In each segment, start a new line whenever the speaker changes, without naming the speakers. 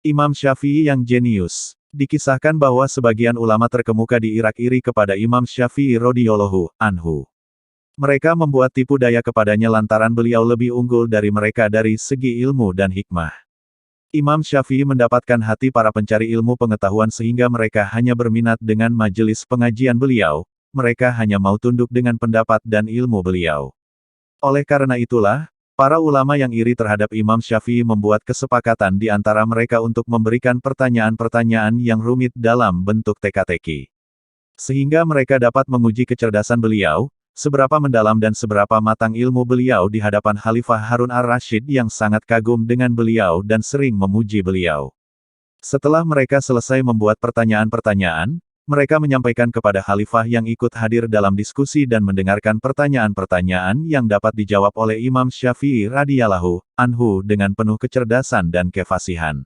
Imam Syafi'i yang jenius. Dikisahkan bahwa sebagian ulama terkemuka di Irak iri kepada Imam Syafi'i radhiyallahu anhu. Mereka membuat tipu daya kepadanya lantaran beliau lebih unggul dari mereka dari segi ilmu dan hikmah. Imam Syafi'i mendapatkan hati para pencari ilmu pengetahuan sehingga mereka hanya berminat dengan majelis pengajian beliau, mereka hanya mau tunduk dengan pendapat dan ilmu beliau. Oleh karena itulah, para ulama yang iri terhadap Imam Syafi'i membuat kesepakatan di antara mereka untuk memberikan pertanyaan-pertanyaan yang rumit dalam bentuk teka-teki. Sehingga mereka dapat menguji kecerdasan beliau, seberapa mendalam dan seberapa matang ilmu beliau di hadapan Khalifah Harun ar-Rasyid yang sangat kagum dengan beliau dan sering memuji beliau. Setelah mereka selesai membuat pertanyaan-pertanyaan, mereka menyampaikan kepada Khalifah yang ikut hadir dalam diskusi dan mendengarkan pertanyaan-pertanyaan yang dapat dijawab oleh Imam Syafi'i radhiyallahu anhu dengan penuh kecerdasan dan kefasihan.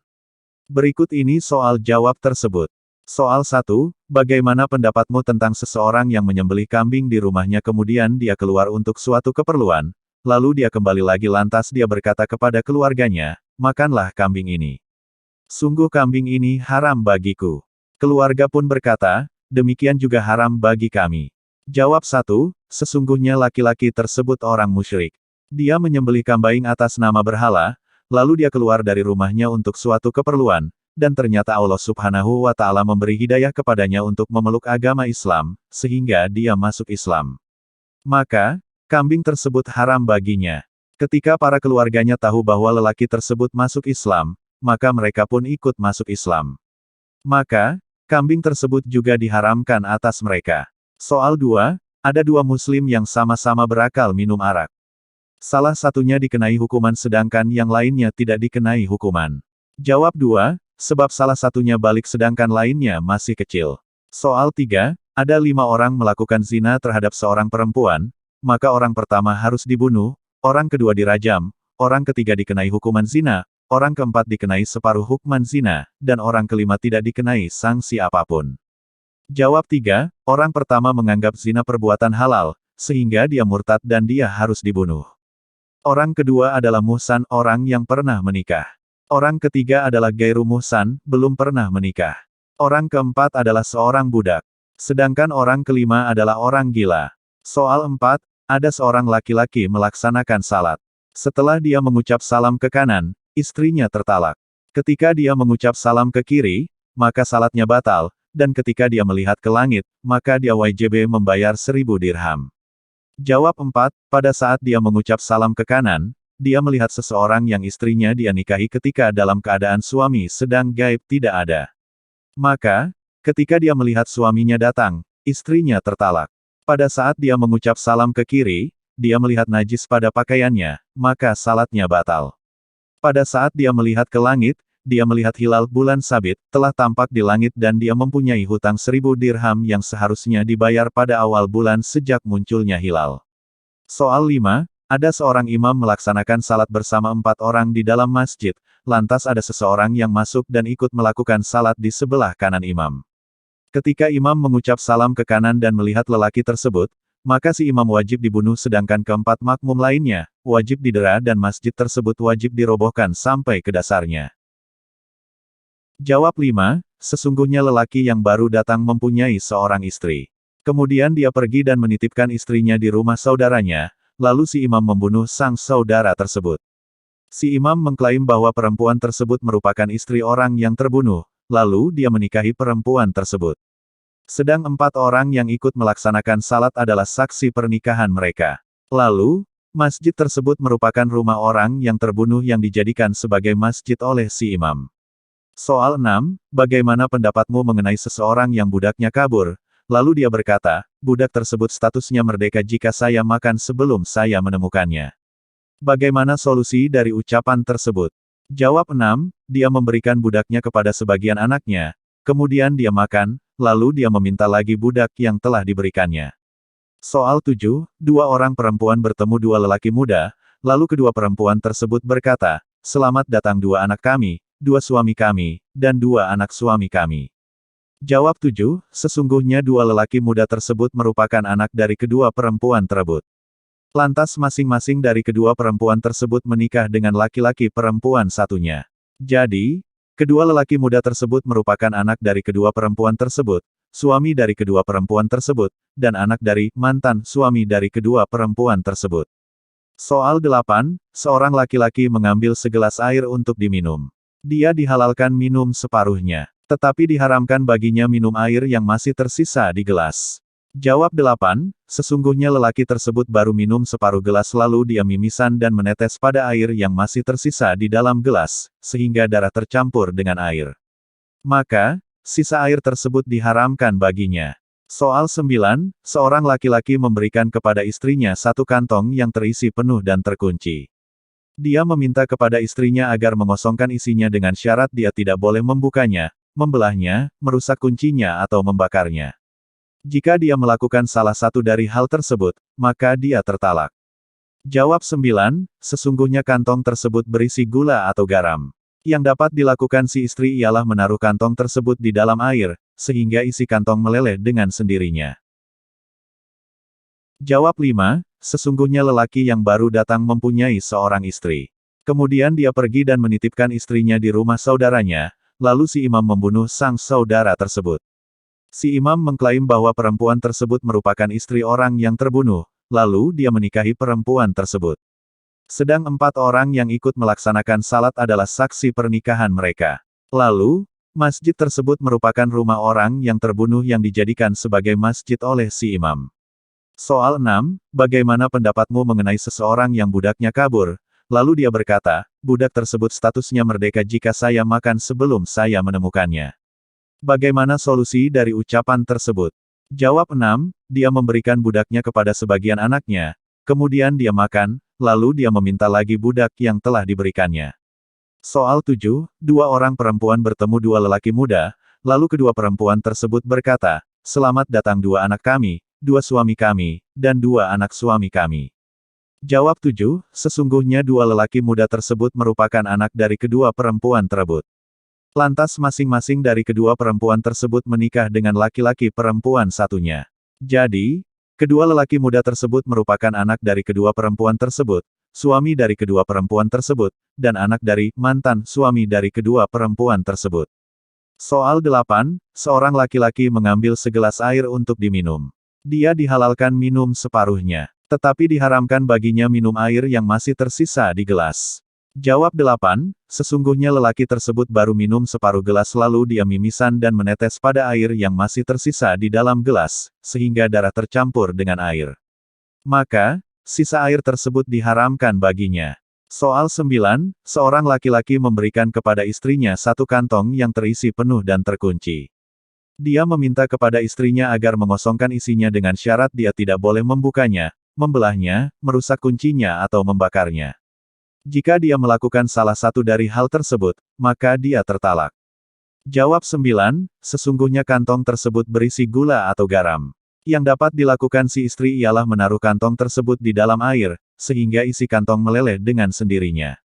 Berikut ini soal jawab tersebut. Soal 1, bagaimana pendapatmu tentang seseorang yang menyembelih kambing di rumahnya kemudian dia keluar untuk suatu keperluan, lalu dia kembali lagi lantas dia berkata kepada keluarganya, makanlah kambing ini. Sungguh kambing ini haram bagiku. Keluarga pun berkata, demikian juga haram bagi kami. Jawab 1, sesungguhnya laki-laki tersebut orang musyrik. Dia menyembelih kambing atas nama berhala, lalu dia keluar dari rumahnya untuk suatu keperluan, dan ternyata Allah Subhanahu wa Ta'ala memberi hidayah kepadanya untuk memeluk agama Islam, sehingga dia masuk Islam. Maka, kambing tersebut haram baginya. Ketika para keluarganya tahu bahwa lelaki tersebut masuk Islam, maka mereka pun ikut masuk Islam. Maka, kambing tersebut juga diharamkan atas mereka. Soal 2, ada dua muslim yang sama-sama berakal minum arak. Salah satunya dikenai hukuman sedangkan yang lainnya tidak dikenai hukuman. Jawab 2, sebab salah satunya balik sedangkan lainnya masih kecil. Soal 3, ada 5 orang melakukan zina terhadap seorang perempuan, maka orang pertama harus dibunuh, orang kedua dirajam, orang ketiga dikenai hukuman zina, orang keempat dikenai separuh hukuman zina, dan orang kelima tidak dikenai sanksi apapun. Jawab 3, orang pertama menganggap zina perbuatan halal, sehingga dia murtad dan dia harus dibunuh. Orang kedua adalah muhsan, orang yang pernah menikah. Orang ketiga adalah gairu muhsan, belum pernah menikah. Orang keempat adalah seorang budak. Sedangkan orang kelima adalah orang gila. Soal 4, ada seorang laki-laki melaksanakan salat. Setelah dia mengucap salam ke kanan, istrinya tertalak. Ketika dia mengucap salam ke kiri, maka salatnya batal, dan ketika dia melihat ke langit, maka dia wajib membayar 1000 dirham. Jawab 4, pada saat dia mengucap salam ke kanan, dia melihat seseorang yang istrinya dia nikahi ketika dalam keadaan suami sedang gaib tidak ada. Maka, ketika dia melihat suaminya datang, istrinya tertalak. Pada saat dia mengucap salam ke kiri, dia melihat najis pada pakaiannya, maka salatnya batal. Pada saat dia melihat ke langit, dia melihat hilal bulan sabit, telah tampak di langit dan dia mempunyai hutang 1000 dirham yang seharusnya dibayar pada awal bulan sejak munculnya hilal. Soal 5, ada seorang imam melaksanakan salat bersama 4 orang di dalam masjid, lantas ada seseorang yang masuk dan ikut melakukan salat di sebelah kanan imam. Ketika imam mengucap salam ke kanan dan melihat lelaki tersebut, maka si imam wajib dibunuh sedangkan keempat makmum lainnya, wajib didera dan masjid tersebut wajib dirobohkan sampai ke dasarnya. Jawab 5, sesungguhnya lelaki yang baru datang mempunyai seorang istri. Kemudian dia pergi dan menitipkan istrinya di rumah saudaranya, lalu si imam membunuh sang saudara tersebut. Si imam mengklaim bahwa perempuan tersebut merupakan istri orang yang terbunuh, lalu dia menikahi perempuan tersebut. Sedang 4 orang yang ikut melaksanakan salat adalah saksi pernikahan mereka. Lalu, masjid tersebut merupakan rumah orang yang terbunuh yang dijadikan sebagai masjid oleh si imam. Soal 6, bagaimana pendapatmu mengenai seseorang yang budaknya kabur, lalu dia berkata, budak tersebut statusnya merdeka jika saya makan sebelum saya menemukannya. Bagaimana solusi dari ucapan tersebut? Jawab 6, dia memberikan budaknya kepada sebagian anaknya, kemudian dia makan, lalu dia meminta lagi budak yang telah diberikannya. Soal 7, 2 orang perempuan bertemu 2 lelaki muda, lalu kedua perempuan tersebut berkata, selamat datang 2 anak kami, 2 suami kami, dan 2 anak suami kami. Jawab 7, sesungguhnya 2 lelaki muda tersebut merupakan anak dari kedua perempuan tersebut. Lantas masing-masing dari kedua perempuan tersebut menikah dengan laki-laki perempuan satunya. Jadi, Kedua lelaki muda tersebut merupakan anak dari kedua perempuan tersebut, suami dari kedua perempuan tersebut, dan anak dari mantan suami dari kedua perempuan tersebut. Soal 8, seorang laki-laki mengambil segelas air untuk diminum. Dia dihalalkan minum separuhnya, tetapi diharamkan baginya minum air yang masih tersisa di gelas. Jawab 8, sesungguhnya lelaki tersebut baru minum separuh gelas lalu dia mimisan dan menetes pada air yang masih tersisa di dalam gelas, sehingga darah tercampur dengan air. Maka, sisa air tersebut diharamkan baginya. Soal 9, seorang laki-laki memberikan kepada istrinya satu kantong yang terisi penuh dan terkunci. Dia meminta kepada istrinya agar mengosongkan isinya dengan syarat dia tidak boleh membukanya, membelahnya, merusak kuncinya atau membakarnya. Jika dia melakukan salah satu dari hal tersebut, maka dia tertalak. Jawab 9, sesungguhnya kantong tersebut berisi gula atau garam. Yang dapat dilakukan si istri ialah menaruh kantong tersebut di dalam air, sehingga isi kantong meleleh dengan sendirinya. Jawab 5, sesungguhnya lelaki yang baru datang mempunyai seorang istri. Kemudian dia pergi dan menitipkan istrinya di rumah saudaranya, lalu si imam membunuh sang saudara tersebut. Si imam mengklaim bahwa perempuan tersebut merupakan istri orang yang terbunuh, lalu dia menikahi perempuan tersebut. Sedang 4 orang yang ikut melaksanakan salat adalah saksi pernikahan mereka. Lalu, masjid tersebut merupakan rumah orang yang terbunuh yang dijadikan sebagai masjid oleh si imam. Soal 6, bagaimana pendapatmu mengenai seseorang yang budaknya kabur? Lalu dia berkata, budak tersebut statusnya merdeka jika saya makan sebelum saya menemukannya. Bagaimana solusi dari ucapan tersebut? Jawab 6, dia memberikan budaknya kepada sebagian anaknya, kemudian dia makan, lalu dia meminta lagi budak yang telah diberikannya. Soal 7, 2 orang perempuan bertemu 2 lelaki muda, lalu kedua perempuan tersebut berkata, selamat datang 2 anak kami, 2 suami kami, dan 2 anak suami kami. Jawab 7, sesungguhnya 2 lelaki muda tersebut merupakan anak dari kedua perempuan tersebut. Lantas masing-masing dari kedua perempuan tersebut menikah dengan laki-laki perempuan satunya. Jadi, kedua lelaki muda tersebut merupakan anak dari kedua perempuan tersebut, suami dari kedua perempuan tersebut, dan anak dari mantan suami dari kedua perempuan tersebut. Soal 8, seorang laki-laki mengambil segelas air untuk diminum. Dia dihalalkan minum separuhnya, tetapi diharamkan baginya minum air yang masih tersisa di gelas. Jawab 8, sesungguhnya lelaki tersebut baru minum separuh gelas lalu dia mimisan dan menetes pada air yang masih tersisa di dalam gelas, sehingga darah tercampur dengan air. Maka, sisa air tersebut diharamkan baginya. Soal 9, seorang laki-laki memberikan kepada istrinya satu kantong yang terisi penuh dan terkunci. Dia meminta kepada istrinya agar mengosongkan isinya dengan syarat dia tidak boleh membukanya, membelahnya, merusak kuncinya atau membakarnya. Jika dia melakukan salah satu dari hal tersebut, maka dia tertalak. Jawab 9, sesungguhnya kantong tersebut berisi gula atau garam. Yang dapat dilakukan si istri ialah menaruh kantong tersebut di dalam air, sehingga isi kantong meleleh dengan sendirinya.